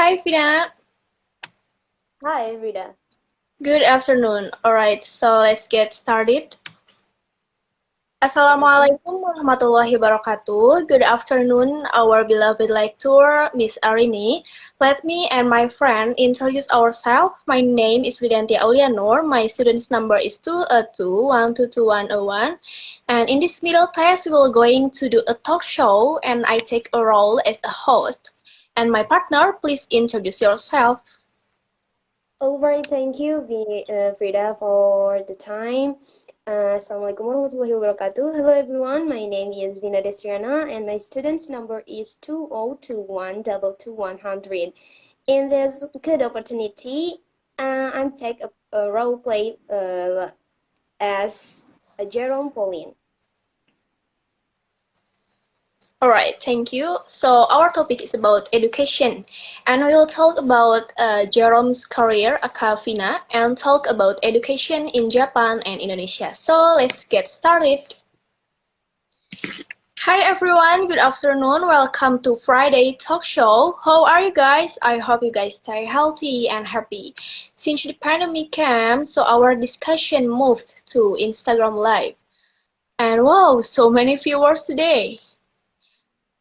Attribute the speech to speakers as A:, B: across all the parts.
A: Hi, Vina.
B: Hi, Rita.
A: Good afternoon. Alright, so let's get started.
B: Okay.
A: Assalamualaikum warahmatullahi wabarakatuh. Good afternoon, our beloved lecturer, Miss Arini. Let me and my friend introduce ourselves. My name is Fridayanti Aulia. My student's number is 221222101. And in this middle class, we will going to do a talk show, and I take a role as a host. And my partner, please introduce yourself.
B: All right, thank you, Frida, for the time. Assalamualaikum warahmatullahi wabarakatuh. Hello, everyone. My name is Vina Destriana, and my student's number is 2021222100. In this good opportunity, I'm take a role play as a Jerome Polin.
A: Alright, thank you. So our topic is about education, and we will talk about Jerome's career at Vina and talk about education in Japan and Indonesia. So let's get started. Hi everyone, good afternoon. Welcome to Friday Talk Show. How are you guys? I hope you guys stay healthy and happy. Since the pandemic came, so our discussion moved to Instagram Live. And wow, so many viewers today.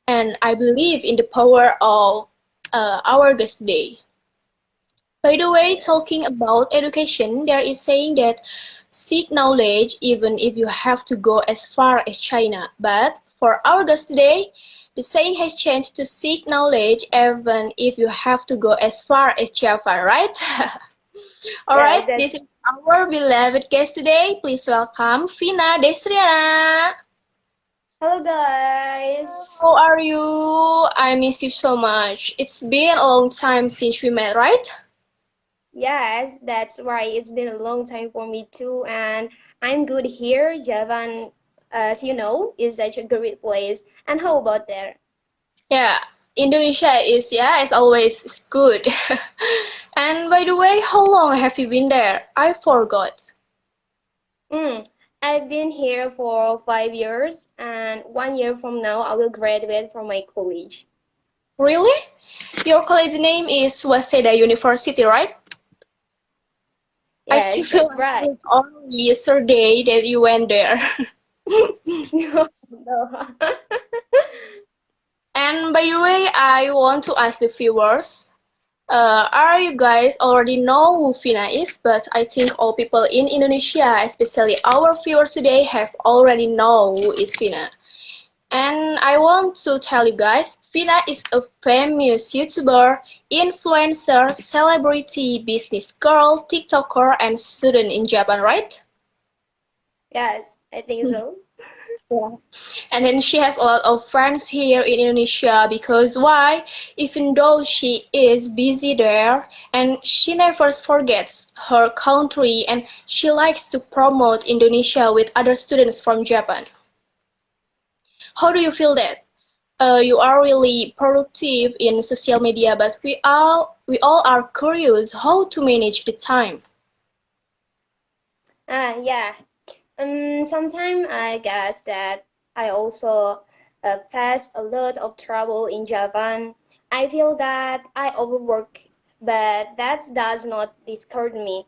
A: And I believe in the power of our guest today. By the way, talking about education, there is saying that seek knowledge even if you have to go as far as China. But for our guest today, the saying has changed to seek knowledge even if you have to go as far as Java, right?
B: Yes,
A: Alright,
B: that's
A: this is our beloved guest today. Please welcome Vina Destriana.
B: hello, guys.
A: How are you? I miss you so much. It's been a long time since we met, right?
B: Yes, that's right. It's been a long time for me too, and I'm good here. Javan, as you know, is such a great place. And how about there?
A: Yeah, Indonesia is, yeah, as always, is good. And by the way, how long have you been there? I forgot.
B: Mm, I've been here for 5 years, and 1 year from now, I will graduate from my college.
A: Really? Your college name is Waseda University, right? I still
B: Yes,
A: feel
B: that's
A: like it
B: right.
A: was only yesterday that you went there.
B: No, no.
A: And by the way, I want to ask the viewers, are you guys already know who Vina is? But I think all people in Indonesia, especially our viewers today, have already know who is Vina. And I want to tell you guys, Vina is a famous YouTuber, influencer, celebrity, business girl, TikToker, and student in Japan, right?
B: Yes, I think so.
A: Yeah. And then she has a lot of friends here in Indonesia because why? Even though she is busy there and she never forgets her country and she likes to promote Indonesia with other students from Japan. How do you feel that? You are really productive in social media, but we all are curious how to manage the time.
B: Yeah. Sometimes I guess that I also face a lot of trouble in Japan. I feel that I overwork, but that does not discourage me.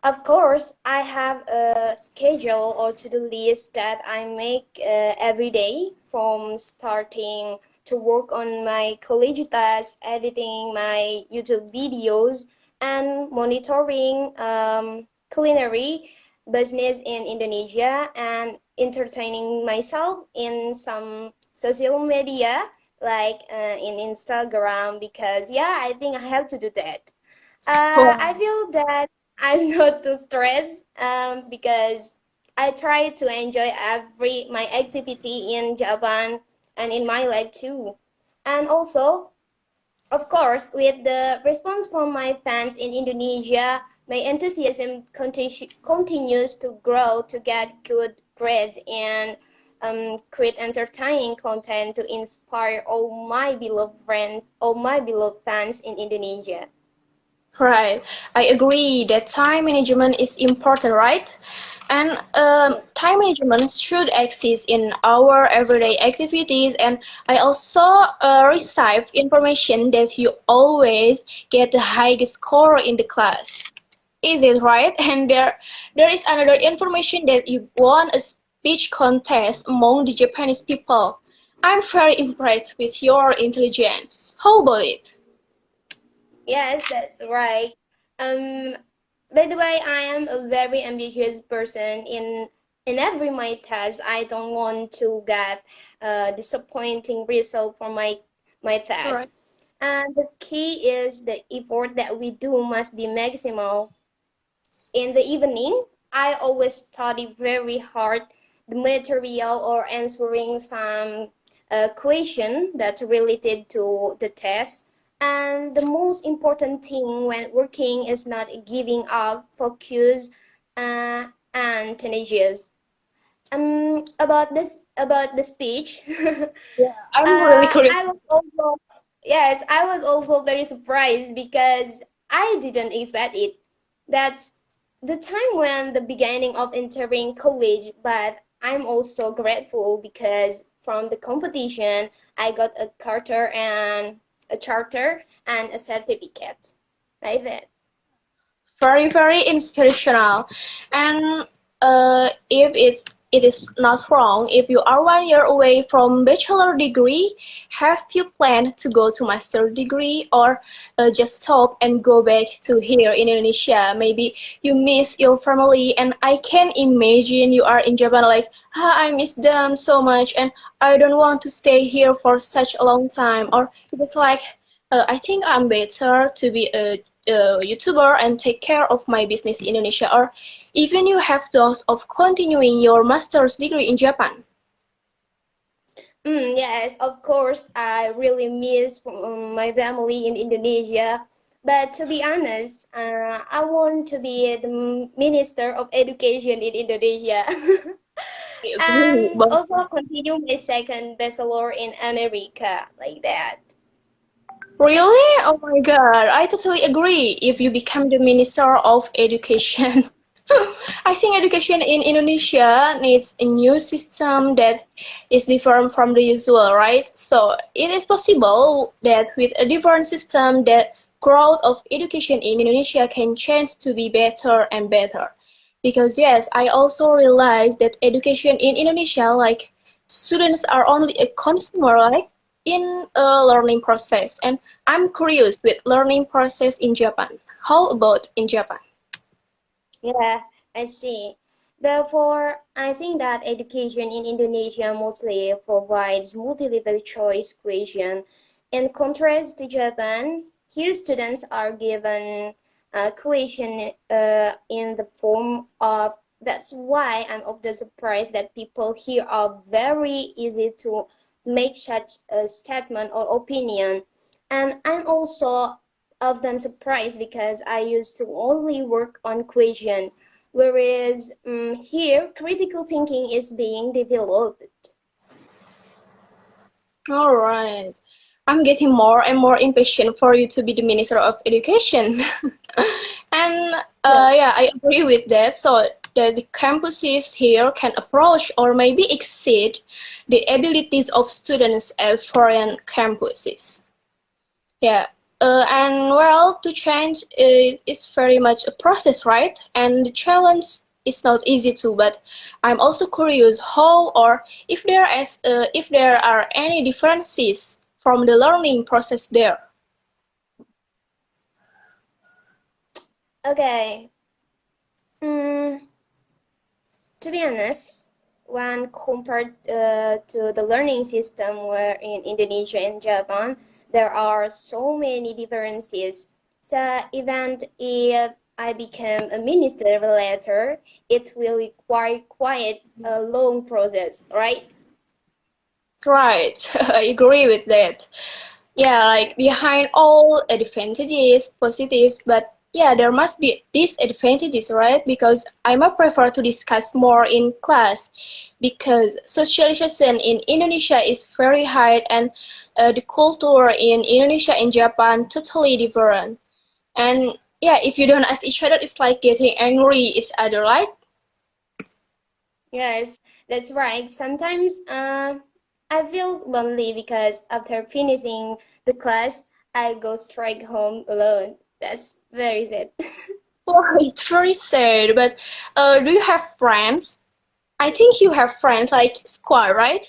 B: Of course, I have a schedule or to-do list that I make every day, from starting to work on my college tasks, editing my YouTube videos, and monitoring culinary business in Indonesia and entertaining myself in some social media like in Instagram, because yeah, I think I have to do that. I
A: Wow.
B: feel that I'm not too stressed because I try to enjoy every my activity in Japan and in my life too. And also, of course, with the response from my fans in Indonesia, my enthusiasm continues to grow to get good grades and create entertaining content to inspire all my beloved friends, all my beloved fans in Indonesia.
A: Right. I agree that time management is important, right? And
B: Yeah.
A: time management should exist in our everyday activities. And I also receive information that you always get the highest score in the class. Is it right? And there is another information that you won a speech contest among the Japanese people. I'm very impressed with your intelligence. How about it?
B: Yes, that's right. Um, by the way, I am a very ambitious person in every my test. I don't want to get a disappointing result for my
A: Right.
B: test. And the key is the effort that we do must be maximal. In the evening, I always study very hard the material or answering some question that's related to the test. And the most important thing when working is not giving up, focus, and tenacious. About the speech,
A: Yeah, I'm really curious.
B: I was also yes, I was also very surprised because I didn't expect it. That's the time when the beginning of entering college, but I'm also grateful because from the competition I got a charter and a certificate. Like that.
A: Very, very inspirational. And if it is not wrong, if you are 1 year away from bachelor degree, have you planned to go to master degree or just stop and go back to here in Indonesia? Maybe you miss your family, and I can imagine you are in Japan like, ah, I miss them so much, and I don't want to stay here for such a long time. Or it is like, I think I'm better to be a YouTuber and take care of my business in Indonesia, or even you have thoughts of continuing your master's degree in Japan.
B: Yes, of course, I really miss my family in Indonesia. But to be honest, I want to be the Minister of Education in Indonesia.
A: I agree,
B: And
A: but
B: also continue my second bachelor in America, like that.
A: really? Oh my God, I totally agree if you become the Minister of Education. I think education in Indonesia needs a new system that is different from the usual, right? So it is possible that with a different system that growth of education in Indonesia can change to be better and better. Because yes, I also realize that education in Indonesia, like students are only a consumer, like in a learning process. And I'm curious with learning process in Japan. How about in Japan?
B: Yeah, I see. Therefore, I think that education in Indonesia mostly provides multi-level choice question. In contrast to Japan, here students are given a question in the form of. That's why I'm often surprised that people here are very easy to make such a statement or opinion. And I'm also often surprised because I used to only work on question, whereas here critical thinking is being developed.
A: All right. I'm getting more and more impatient for you to be the Minister of Education. And
B: Yeah.
A: yeah, I agree with that. So that the campuses here can approach or maybe exceed the abilities of students at foreign campuses. Yeah. And well, to change is very much a process, right? And the challenge is not easy too. But I'm also curious how or if there are any differences from the learning process there.
B: Okay. Mm, to be honest, when compared to the learning system where in Indonesia and Japan, there are so many differences. So even if I become a minister later, it will require quite a long process, right?
A: Right, I agree with that. Yeah, like behind all advantages, positives, but yeah, there must be disadvantages, right? Because I might prefer to discuss more in class because socialization in Indonesia is very high and the culture in Indonesia and Japan totally different. And yeah, if you don't ask each other, it's like getting angry each other, right?
B: Yes, that's right. Sometimes I feel lonely because after finishing the class, I go straight home alone. That's very sad.
A: Well, it's very sad, but do you have friends? I think you have friends like squad, right?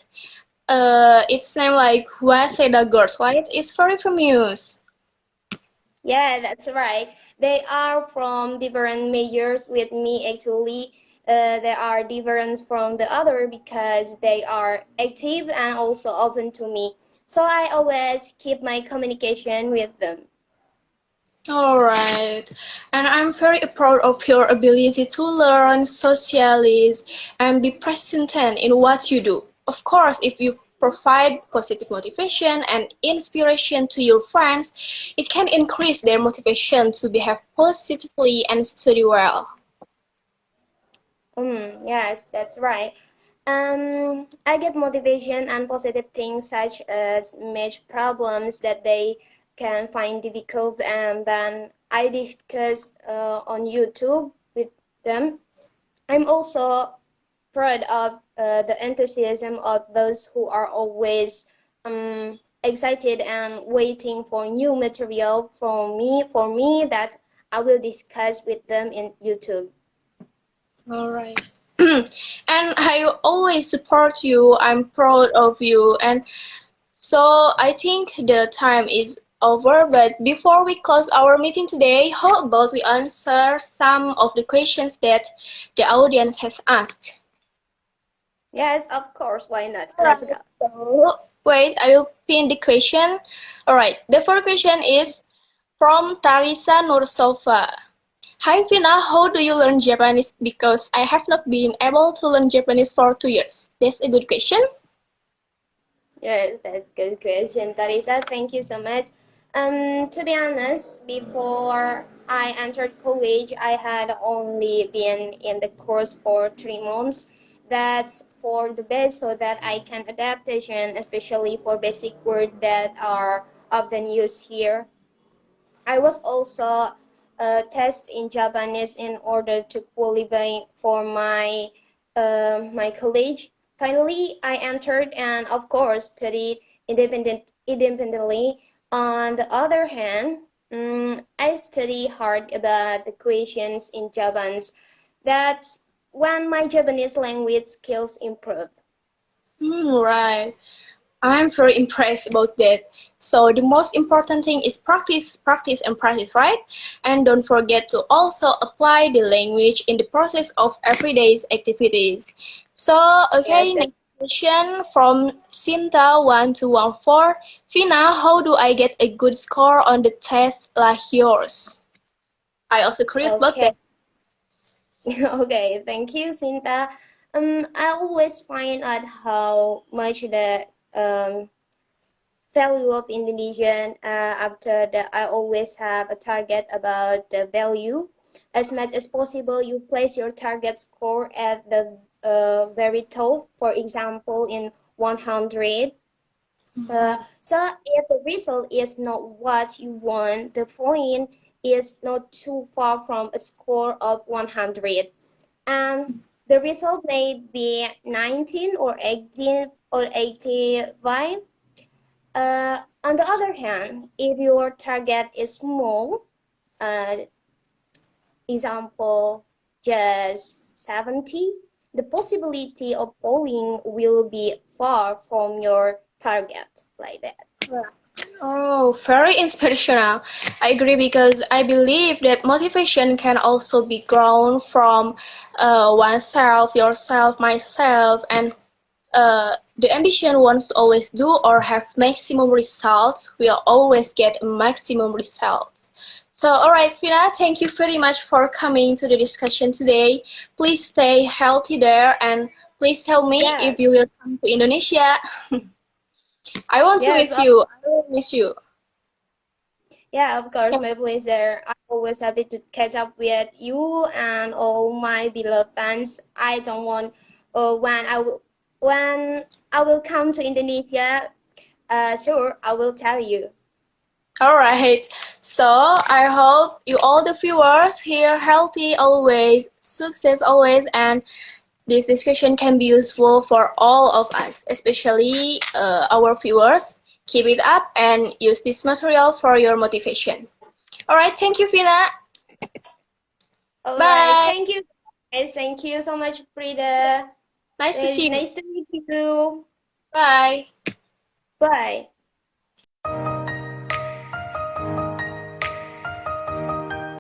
A: It's named like Waseda Girls, right? It's very famous.
B: Yeah, that's right. They are from different majors with me actually. They are different from the other because they are active and also open to me. So I always keep my communication with them.
A: All right, and I'm very proud of your ability to learn, socialize, and be present in what you do. Of course, if you provide positive motivation and inspiration to your friends, it can increase their motivation to behave positively and study well.
B: Yes, that's right. I get motivation and positive things such as match problems that they can find difficult, and then I discuss on YouTube with them. I'm also proud of the enthusiasm of those who are always excited and waiting for new material for me that I will discuss with them in YouTube.
A: All right. And I always support you. I'm proud of you. And so I think the time is over. But before we close our meeting today, how about we answer some of the questions that the audience has asked?
B: Yes, of course. Why not?
A: All
B: Let's
A: right.
B: go.
A: So wait, I will pin the question. All right. The first question is from Tarisa Nursova. Hi Vina, how do you learn Japanese? Because I have not been able to learn Japanese for 2 years. That's a good question.
B: Yes, that's good question, Teresa. Thank you so much. To be honest, before I entered college, I had only been in the course for 3 months. That's for the best so that I can adaptation, especially for basic words that are often used here. I was also test in Japanese in order to qualify for my college. Finally, I entered and of course studied independently. On the other hand, I study hard about the questions in Japanese. That's when my Japanese language skills improve.
A: Right. I'm very impressed about that. So the most important thing is practice, practice, and practice, right? And don't forget to also apply the language in the process of everyday activities. So,
B: Yes,
A: okay, next question from Sinta1214. Vina, how do I get a good score on the test like yours? I also curious about that.
B: okay. Okay, thank you, Sinta. I always find out how much the value of Indonesian after that I always have a target about the value. As much as possible, you place your target score at the very top, for example, in 100. So if the result is not what you want, the point is not too far from a score of 100. And the result may be 19 or 18 or 85. On the other hand, if your target is small, uh, example just 70, the possibility of falling will be far from your target, like that.
A: Oh, very inspirational. I agree because I believe that motivation can also be grown from oneself, yourself, myself, and the ambition wants to always do or have maximum results will always get maximum results. So, alright, Fina, thank you very much for coming to the discussion today. Please stay healthy there and please tell me
B: Yeah,
A: if you will come to Indonesia. I want to
B: yes,
A: meet you. I will miss you.
B: yeah, of course, my pleasure. I'm always happy to catch up with you and all my beloved fans. I don't want when I will come to Indonesia. Sure, I will tell you.
A: Alright, so I hope you all the viewers here healthy always, success always, and this discussion can be useful for all of us, especially our viewers. Keep it up and use this material for your motivation. Alright, thank you, Vina.
B: All right.
A: Bye.
B: Thank you, guys. Thank you so much, Frida.
A: Nice to see you.
B: Nice to meet you.
A: Bye.
B: Bye.